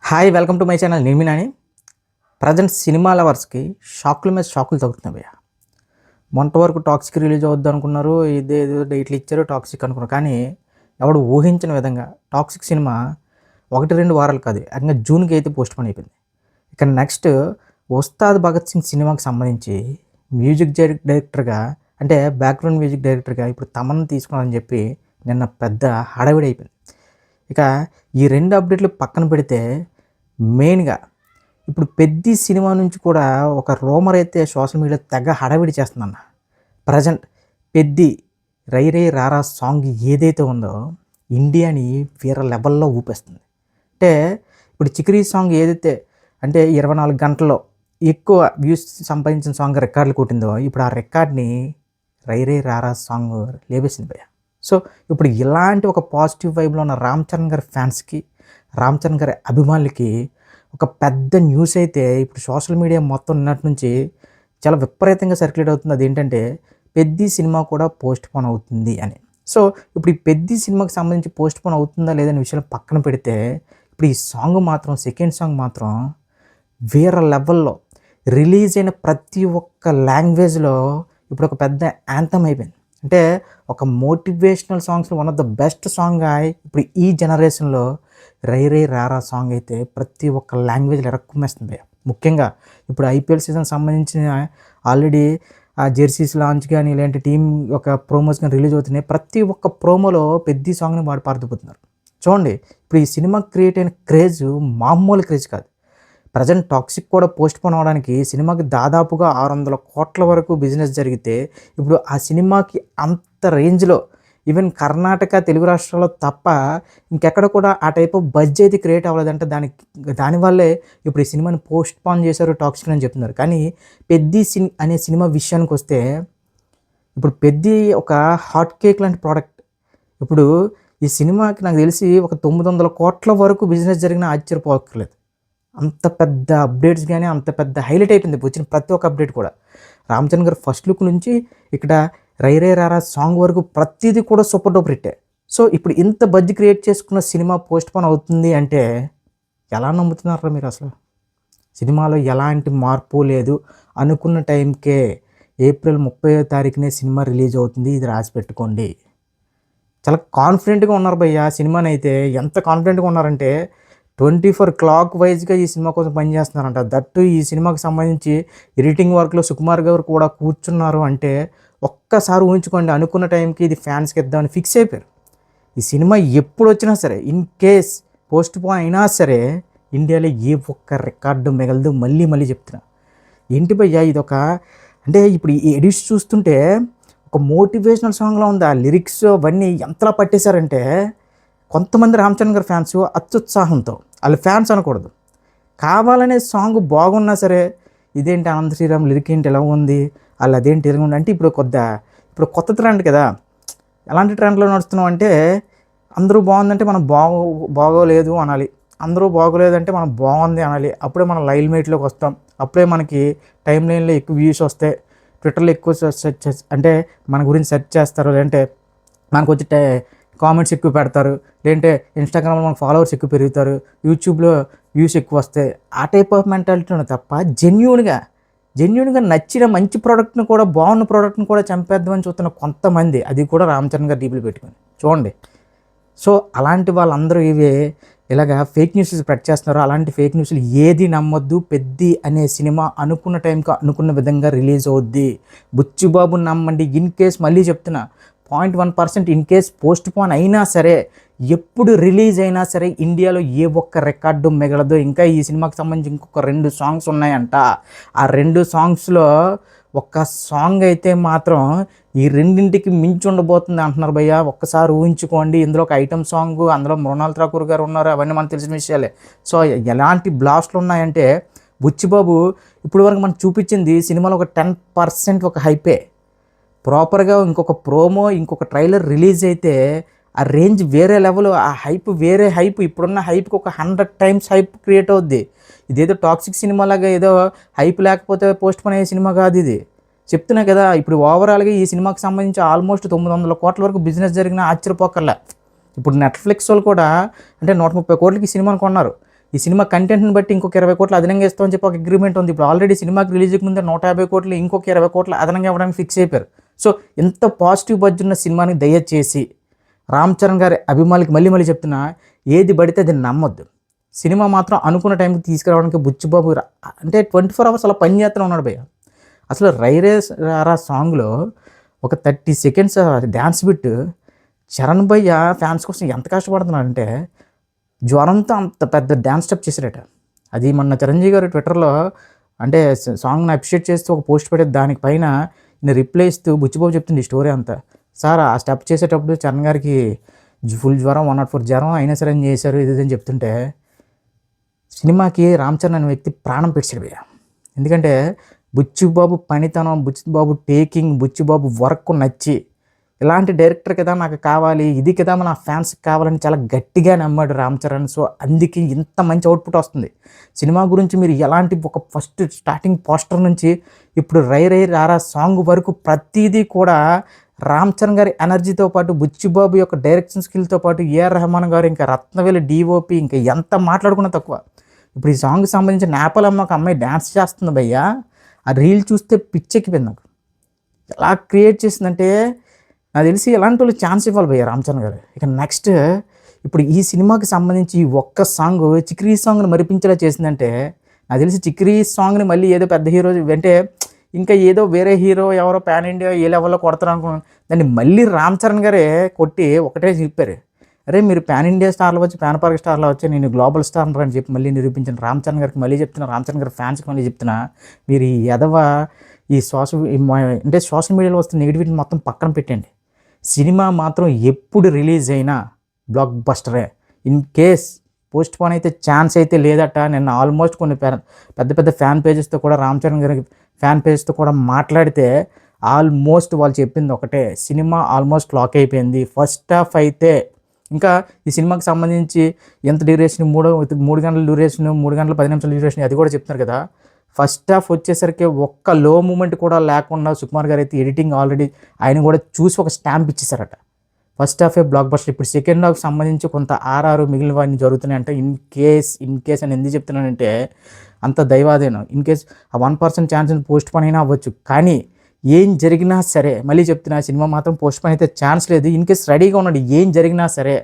Hi welcome to my channel నిర్మినాని. Present cinema లవర్స్కి షాకుల మీద షాకులు తగ్గుతున్నాయి భయ్య. మొన్నటి వరకు టాక్సిక్ రిలీజ్ అవుద్ది అనుకున్నారు, ఇదేదో డేట్లు ఇచ్చారు టాక్సిక్ అనుకున్నారు. కానీ ఎవడు ఊహించిన విధంగా టాక్సిక్ సినిమా 1-2 వారాలు కాదు, ఏకంగా జూన్కి అయితే పోస్ట్ పోన్ అయిపోయింది. ఇక నెక్స్ట్ ఉస్తాద్ భగత్ సింగ్ సినిమాకి సంబంధించి మ్యూజిక్ డైరెక్టర్గా, అంటే బ్యాక్గ్రౌండ్ మ్యూజిక్ డైరెక్టర్గా ఇప్పుడు తమన్ తీసుకున్నారని చెప్పి నిన్న పెద్ద హడావిడి అయిపోయింది. ఇక ఈ 2 అప్డేట్లు పక్కన పెడితే మెయిన్గా ఇప్పుడు పెద్ది సినిమా నుంచి కూడా ఒక రూమర్ అయితే సోషల్ మీడియా తెగ హడావిడి చేస్తుందన్న. ప్రజెంట్ పెద్ది రై రై రారా సాంగ్ ఏదైతే ఉందో ఇండియాని వేరే లెవెల్లో ఊపేస్తుంది. అంటే ఇప్పుడు చిక్రీ సాంగ్ ఏదైతే అంటే 24 గంటల్లో ఎక్కువ వ్యూస్ సంపాదించిన సాంగ్ రికార్డులు కొట్టిందో, ఇప్పుడు ఆ రికార్డ్ని రై రై రారా సాంగ్ లేపేసింది భయ్య. సో ఇప్పుడు ఇలాంటి ఒక పాజిటివ్ వైబ్లో ఉన్న రామ్ చరణ్ గారి ఫ్యాన్స్కి, రామ్ చరణ్ గారి అభిమానులకి ఒక పెద్ద న్యూస్ అయితే ఇప్పుడు సోషల్ మీడియా మొత్తం నిన్నటి నుంచి చాలా విపరీతంగా సర్క్యులేట్ అవుతుంది. అదేంటంటే పెద్ది సినిమా కూడా పోస్ట్ పోన్ అవుతుంది అని. సో ఇప్పుడు ఈ పెద్ది సినిమాకి సంబంధించి పోస్ట్ పోన్ అవుతుందా లేదనే విషయం పక్కన పెడితే, ఇప్పుడు ఈ సాంగ్ మాత్రం, సెకండ్ సాంగ్ మాత్రం వేరే లెవెల్లో రిలీజ్ అయిన ప్రతి ఒక్క లాంగ్వేజ్లో ఇప్పుడు ఒక పెద్ద యాంథమ్ అయిపోయింది. అంటే ఒక మోటివేషనల్ సాంగ్స్లో one of the best song ఇప్పుడు ఈ జనరేషన్లో రై రై రారా సాంగ్ అయితే ప్రతి ఒక్క లాంగ్వేజ్లో ఎరక్కుమేస్తుంది. ముఖ్యంగా ఇప్పుడు ఐపీఎల్ సీజన్ సంబంధించిన ఆల్రెడీ ఆ జెర్సీస్ లాంచ్ కానీ ఇలాంటి టీం ఒక ప్రోమోస్ కానీ రిలీజ్ అవుతున్నాయి. ప్రతి ఒక్క ప్రోమోలో పెద్ద సాంగ్ని వాడు పాడుతుపోతున్నారు. చూడండి, ఇప్పుడు ఈ సినిమా క్రియేట్ అయిన క్రేజ్ మామూలు క్రేజ్ కాదు. ప్రజెంట్ టాక్సిక్ కూడా పోస్ట్ పోన్ అవడానికి సినిమాకి దాదాపుగా 600 కోట్ల వరకు బిజినెస్ జరిగితే, ఇప్పుడు ఆ సినిమాకి అంత రేంజ్లో ఈవెన్ కర్ణాటక, తెలుగు రాష్ట్రాల్లో తప్ప ఇంకెక్కడ కూడా ఆ టైప్ ఆఫ్ బడ్జెట్ అయితే క్రియేట్ అవ్వలేదంటే దానివల్లే ఇప్పుడు ఈ సినిమాని పోస్ట్ పోన్ చేశారు టాక్సిక్ అని చెప్తున్నారు. కానీ పెద్ది అనే సినిమా విషయానికి వస్తే, ఇప్పుడు పెద్ది ఒక హాట్ కేక్ లాంటి ప్రోడక్ట్. ఇప్పుడు ఈ సినిమాకి నాకు తెలిసి ఒక 900 కోట్ల వరకు బిజినెస్ జరిగినా ఆశ్చర్యపోక్కర్లేదు. అంత పెద్ద అప్డేట్స్ కానీ అంత పెద్ద హైలైట్ అయిపోయింది వచ్చిన ప్రతి ఒక్క అప్డేట్ కూడా. రామ్ చరణ్ గారు ఫస్ట్ లుక్ నుంచి ఇక్కడ రై రై రారా సాంగ్ వరకు ప్రతిదీ కూడా సూపర్ డూపర్ హిట్టే. సో ఇప్పుడు ఇంత బడ్జెట్ క్రియేట్ చేసుకున్న సినిమా పోస్ట్ పోన్ అవుతుంది అంటే ఎలా నమ్ముతున్నారా మీరు? అసలు సినిమాలో ఎలాంటి మార్పు లేదు, అనుకున్న టైంకే ఏప్రిల్ 30వ తారీఖునే సినిమా రిలీజ్ అవుతుంది, ఇది రాసి పెట్టుకోండి. చాలా కాన్ఫిడెంట్గా ఉన్నారు భయ్య. సినిమాని అయితే ఎంత కాన్ఫిడెంట్గా ఉన్నారంటే 24 క్లాక్ వైజ్గా ఈ సినిమా కోసం పనిచేస్తున్నారంట. దట్టు ఈ సినిమాకి సంబంధించి ఎడిటింగ్ వర్క్లో సుకుమార్ గారు కూడా కూర్చున్నారు అంటే ఒక్కసారి ఊహించుకోండి. అనుకున్న టైంకి ఇది ఫ్యాన్స్కి ఇద్దామని ఫిక్స్ అయిపోయారు. ఈ సినిమా ఎప్పుడు వచ్చినా సరే, ఇన్ కేస్ పోస్ట్ పోన్ అయినా సరే, ఇండియాలో ఏ ఒక్క రికార్డు మిగలదు. మళ్ళీ చెప్తున్నా, ఏంటి భయ్యా ఇదొక, అంటే ఇప్పుడు ఈ ఎడిట్స్ చూస్తుంటే ఒక మోటివేషనల్ సాంగ్లో ఉంది. ఆ లిరిక్స్ అవన్నీ ఎంతలా పట్టేశారంటే, కొంతమంది రామ్ చరణ్ గారి ఫ్యాన్స్ అత్యుత్సాహంతో, వాళ్ళు ఫ్యాన్స్ అనకూడదు, కావాలనే సాంగ్ బాగున్నా సరే ఇదేంటి అనంత శ్రీరామ్ లిరిక్ ఏంటి ఎలా ఉంది, వాళ్ళు అదేంటి ఎలా ఉంది అంటే, ఇప్పుడు కొత్త ట్రెండ్ కదా. ఎలాంటి ట్రెండ్లో నడుస్తున్నాం అంటే, అందరూ బాగుందంటే మనం బాగోలేదు అనాలి, అందరూ బాగోలేదంటే మనం బాగుంది అనాలి. అప్పుడే మనం లైవ్ మేట్లోకి వస్తాం, అప్పుడే మనకి టైం లైన్లో ఎక్కువ వ్యూస్ వస్తాయి, ట్విట్టర్లో ఎక్కువ అంటే మన గురించి సెర్చ్ చేస్తారు, లేదంటే మనకు వచ్చి కామెంట్స్ ఎక్కువ పెడతారు, లేదంటే ఇన్స్టాగ్రామ్లో మనకు ఫాలోవర్స్ ఎక్కువ పెరుగుతారు, యూట్యూబ్లో వ్యూస్ ఎక్కువ వస్తాయి. ఆ టైప్ ఆఫ్ మెంటాలిటీ ఉంది తప్ప జెన్యూన్గా నచ్చిన మంచి ప్రోడక్ట్ని కూడా, బాగున్న ప్రోడక్ట్ని కూడా చంపేద్దామని చూస్తున్న కొంతమంది, అది కూడా రామ్ చరణ్ గారు డీపులు పెట్టుకుని చూడండి. సో అలాంటి వాళ్ళందరూ ఇలాగా ఫేక్ న్యూస్ స్ప్రెడ్ చేస్తున్నారు. అలాంటి ఫేక్ న్యూస్లు ఏది నమ్మొద్దు. పెద్ది అనే సినిమా అనుకున్న టైంకి అనుకున్న విధంగా రిలీజ్ అవుద్ది. బుచ్చిబాబు నమ్మండి. ఇన్ కేస్ మళ్ళీ చెప్తున్నా, 0.1% ఇన్ కేస్ పోస్ట్ పోన్ అయినా సరే, ఎప్పుడు రిలీజ్ అయినా సరే ఇండియాలో ఏ ఒక్క రికార్డు మిగలదు. ఇంకా ఈ సినిమాకి సంబంధించి ఇంకొక 2 సాంగ్స్ ఉన్నాయంట. ఆ 2 సాంగ్స్లో ఒక్క సాంగ్ అయితే మాత్రం ఈ రెండింటికి మించి ఉండబోతుంది అంటున్నారు భయ్య. ఒక్కసారి ఊహించుకోండి. ఇందులో ఒక ఐటమ్ సాంగ్, అందులో మృణాల్ ఠాకూర్ గారు ఉన్నారు, అవన్నీ మనకు తెలిసిన విషయాలే. సో ఎలాంటి బ్లాస్ట్లు ఉన్నాయంటే, బుచ్చిబాబు ఇప్పుడు వరకు మనకు చూపించింది సినిమాలో ఒక 10% ఒక హైపే. ప్రాపర్గా ఇంకొక ప్రోమో, ఇంకొక ట్రైలర్ రిలీజ్ అయితే ఆ రేంజ్ వేరే లెవెల్, ఆ హైప్ వేరే హైప్. ఇప్పుడున్న హైప్కి ఒక 100 టైమ్స్ హైప్ క్రియేట్ అవుద్ది. ఇదేదో టాక్సిక్ సినిమా లాగా ఏదో హైప్ లేకపోతే పోస్ట్ పోన్ అయ్యే సినిమా కాదు ఇది. చెప్తున్నా కదా, ఇప్పుడు ఓవరాల్గా ఈ సినిమాకి సంబంధించి ఆల్మోస్ట్ 900 కోట్ల వరకు బిజినెస్ జరిగినా ఆశ్చర్యపోకర్లే. ఇప్పుడు నెట్ఫ్లిక్స్ వాళ్ళు కూడా అంటే 130 కోట్లకి సినిమాని కొన్నారు. ఈ సినిమా కంటెంట్ని బట్టి ఇంకొక 20 కోట్లు అదనంగా ఇస్తామని చెప్పి ఒక అగ్రిమెంట్ ఉంది. ఇప్పుడు ఆల్రెడీ సినిమాకి రిలీజ్కి ముందే 150 కోట్లు ఇంకొక 20 కోట్లు అదనంగా ఇవ్వడానికి ఫిక్స్ అయిపోయారు. సో ఎంత పాజిటివ్ బడ్జ్ ఉన్న సినిమాని దయచేసి రామ్ చరణ్ గారి అభిమానులకి మళ్ళీ మళ్ళీ చెప్తున్నా, ఏది పడితే అది నమ్మొద్దు. సినిమా మాత్రం అనుకున్న టైంకి తీసుకురావడానికి బుచ్చిబాబు అంటే 24 అవర్స్ అలా పని చేస్తూనే ఉన్నాడు భయ్య. అసలు రైరే రారా సాంగ్లో ఒక 30 సెకండ్స్ డ్యాన్స్ బిట్ చరణ్ భయ్య ఫ్యాన్స్ కోసం ఎంత కష్టపడుతున్నాడంటే జ్వరంతో అంత పెద్ద డ్యాన్స్ స్టెప్ చేశారట. అది మొన్న చిరంజీవి గారు ట్విట్టర్లో అంటే సాంగ్ని అప్రిషియేట్ చేస్తూ ఒక పోస్ట్ పెట్టే దానిపైన నేను రిప్లై ఇస్తూ బుచ్చిబాబు చెప్తుంది ఈ స్టోరీ అంతా. సార్ ఆ స్టెప్ చేసేటప్పుడు చరణ్ గారికి ఫుల్ జ్వరం 104 జ్వరం అయినా సరే అని చేశారు ఇది అని చెప్తుంటే సినిమాకి రామ్ చరణ్ అనే వ్యక్తి ప్రాణం పెట్టాడు భయ్య. ఎందుకంటే బుచ్చిబాబు పనితనం, బుచ్చిబాబు టేకింగ్, బుచ్చిబాబు వర్క్ నచ్చి ఇలాంటి డైరెక్టర్ కదా నాకు కావాలి, ఇది కదా నా ఫ్యాన్స్కి కావాలని చాలా గట్టిగా నమ్మాడు రామ్ చరణ్. సో అందుకే ఇంత మంచి అవుట్పుట్ వస్తుంది. సినిమా గురించి మీరు ఎలాంటి ఒక ఫస్ట్ స్టార్టింగ్ పోస్టర్ నుంచి ఇప్పుడు రై రై రారా సాంగ్ వరకు ప్రతిదీ కూడా రామ్ చరణ్ గారి ఎనర్జీతో పాటు బుచ్చిబాబు యొక్క డైరెక్షన్ స్కిల్తో పాటు ఏఆర్ రెహమాన్ గారు ఇంకా రత్నవేలు డిఓపి ఇంకా ఎంత మాట్లాడుకున్నా తక్కువ. ఇప్పుడు ఈ సాంగ్కి సంబంధించి నేపాలమ్మ ఒక అమ్మాయి డ్యాన్స్ చేస్తుంది భయ్య. ఆ రీల్ చూస్తే పిచ్చెక్కిపోయింది నాకు. ఎలా క్రియేట్ చేసిందంటే నాకు తెలిసి ఎలాంటి వాళ్ళు ఛాన్స్ ఇవ్వాలి భయ్య రామ్ చరణ్ గారు. ఇక నెక్స్ట్ ఇప్పుడు ఈ సినిమాకి సంబంధించి ఈ ఒక్క సాంగ్ చిక్రీ సాంగ్ని మరిపించేలా చేసిందంటే నాకు తెలిసి చిక్రీ సాంగ్ని మళ్ళీ ఏదో పెద్ద హీరో అంటే ఇంకా ఏదో వేరే హీరో ఎవరో పాన్ ఇండియా ఏ లెవెల్లో కొడతారు అనుకున్నాను. దాన్ని మళ్ళీ రామ్ చరణ్ గారే కొట్టి ఒకటే చెప్పారు, అరే మీరు పాన్ ఇండియా స్టార్లో వచ్చి పాన్ పార్క్ స్టార్లో వచ్చి నేను గ్లోబల్ స్టార్ అని చెప్పి మళ్ళీ నిరూపించాను రామ్ చరణ్ గారికి. మళ్ళీ చెప్తున్నా, రామ్ చరణ్ గారి ఫ్యాన్స్కి మళ్ళీ చెప్తున్నా, మీరు ఈ ఎదవ ఈ సోషల్ మీడియాలో వస్తున్న నెగిటివిటీ మొత్తం పక్కన పెట్టండి. సినిమా మాత్రం ఎప్పుడు రిలీజ్ అయినా బ్లాక్ బస్టరే. ఇన్ కేస్ పోస్ట్ పోన్ అయితే ఛాన్స్ అయితే లేదట. నేను ఆల్మోస్ట్ కొన్ని పెద్ద పెద్ద ఫ్యాన్ పేజెస్తో కూడా రామ్ చరణ్ గారి ఫ్యాన్ పేజెస్తో కూడా మాట్లాడితే ఆల్మోస్ట్ వాళ్ళు చెప్పింది ఒకటే, సినిమా ఆల్మోస్ట్ లాక్ అయిపోయింది. ఫస్ట్ హాఫ్ అయితే ఇంకా ఈ సినిమాకి సంబంధించి ఎంత డ్యూరేషన్ 3 గంటల డ్యూరేషన్, 3 గంటల 10 నిమిషాల డ్యూరేషన్ అది కూడా చెప్తున్నారు కదా. ఫస్ట్ హాఫ్ వచ్చేసరికి ఒక్క లో మూమెంట్ కూడా లేకుండా సుకుమార్ గారు అయితే ఎడిటింగ్ ఆల్రెడీ ఆయన కూడా చూసి ఒక స్టాంప్ ఇచ్చేసారట. ఫస్ట్ హాఫే బ్లాక్ బస్టర్. ఇప్పుడు సెకండ్ హాఫ్ సంబంధించి కొంత ఆర్ఆర్ మిగిలిన వాడిని జరుగుతున్నాయి అంటే ఇన్ కేస్ అని ఎందుకు చెప్తున్నానంటే అంత దైవాదేనం. ఇన్ కేస్ ఆ 1% ఛాన్స్ పోస్ట్ పోన్ అయినా అవ్వచ్చు. కానీ ఏం జరిగినా సరే మళ్ళీ చెప్తున్నా, సినిమా మాత్రం పోస్ట్ పోన్ అయితే ఛాన్స్ లేదు. ఇన్ కేస్ రెడీగా ఉన్నాడు, ఏం జరిగినా సరే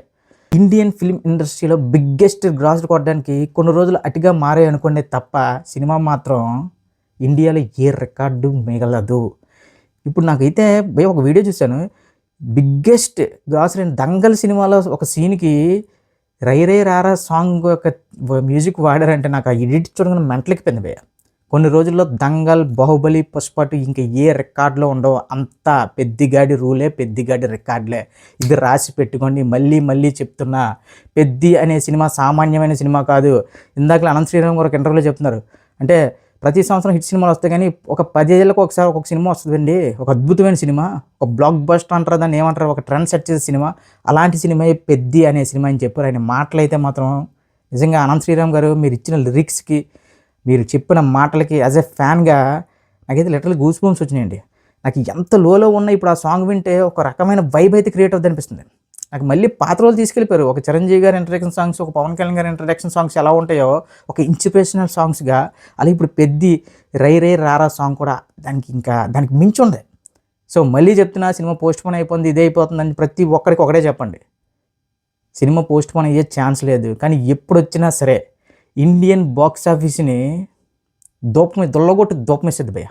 ఇండియన్ ఫిల్మ్ ఇండస్ట్రీలో బిగ్గెస్ట్ గ్రాస్ కొట్టడానికి కొన్ని రోజులు అటుగా మారే అనుకోండి తప్ప సినిమా మాత్రం ఇండియాలో ఏ రికార్డు మిగలదు. ఇప్పుడు నాకైతే ఒక వీడియో చూశాను, బిగ్గెస్ట్ గ్రాస్ దంగల్ సినిమాలో ఒక సీన్కి రై రే రారా సాంగ్ యొక్క మ్యూజిక్ వాడారంటే నాకు ఆ ఎడిట్ చూడగానే మెంటలెక్కిపోయింది భయ్య. కొన్ని రోజుల్లో దంగల్, బాహుబలి, పుష్పటు ఇంకా ఏ రికార్డులో ఉండవు. అంతా పెద్దిగాడి రూలే, పెద్దిగాడి రికార్డులే. ఇది రాసి పెట్టుకోండి. మళ్ళీ మళ్ళీ చెప్తున్నా, పెద్ది అనే సినిమా సామాన్యమైన సినిమా కాదు. ఇందాక అనంత శ్రీరామ్ గారు ఒక ఇంటర్వ్యూలో చెప్తున్నారు, అంటే ప్రతి సంవత్సరం హిట్ సినిమాలు వస్తాయి కానీ ఒక 10 ఏళ్ళకు ఒకసారి ఒక్కొక్క సినిమా వస్తుందండి, ఒక అద్భుతమైన సినిమా, ఒక బ్లాక్ బస్టర్ అంటారు దాన్ని, ఏమంటారు, ఒక ట్రెండ్ సెట్ చేసే సినిమా. అలాంటి సినిమా పెద్ది అనే సినిమా అని చెప్పారు. ఆయన మాటలైతే మాత్రం నిజంగా అనంత శ్రీరామ్ గారు మీరు ఇచ్చిన లిరిక్స్కి, మీరు చెప్పిన మాటలకి యాజ్ ఎ ఫ్యాన్గా నాకైతే లిటరల్ గూస్ బంప్స్ వచ్చినాయండి. నాకు ఎంత లోలో ఉన్నా ఇప్పుడు ఆ సాంగ్ వింటే ఒక రకమైన వైబ్ అయితే క్రియేట్ అవుతుంది అనిపిస్తుంది. నాకు మళ్ళీ పాత రోజులు తీసుకెళ్ళిపోయారు. ఒక చిరంజీవి గారి ఇంట్రడక్షన్ సాంగ్స్, ఒక పవన్ కళ్యాణ్ గారి ఇంట్రడక్షన్ సాంగ్స్ ఎలా ఉంటాయో ఒక ఇన్స్పిరేషనల్ సాంగ్స్గా, అలా ఇప్పుడు పెద్ది రై రే రారా సాంగ్ కూడా దానికి మించి ఉంది. సో మళ్ళీ చెప్తున్నా, సినిమా పోస్ట్ పోన్ అయిపోతుంది, ఇదే అయిపోతుందని ప్రతి ఒక్కరికి ఒకటే చెప్పండి, సినిమా పోస్ట్ పోన్ అయ్యే ఛాన్స్ లేదు. కానీ ఎప్పుడు వచ్చినా సరే ఇండియన్ బాక్స్ ఆఫీస్ని దూపం దొల్లగొట్టి దూపం వేసేది భయ్య.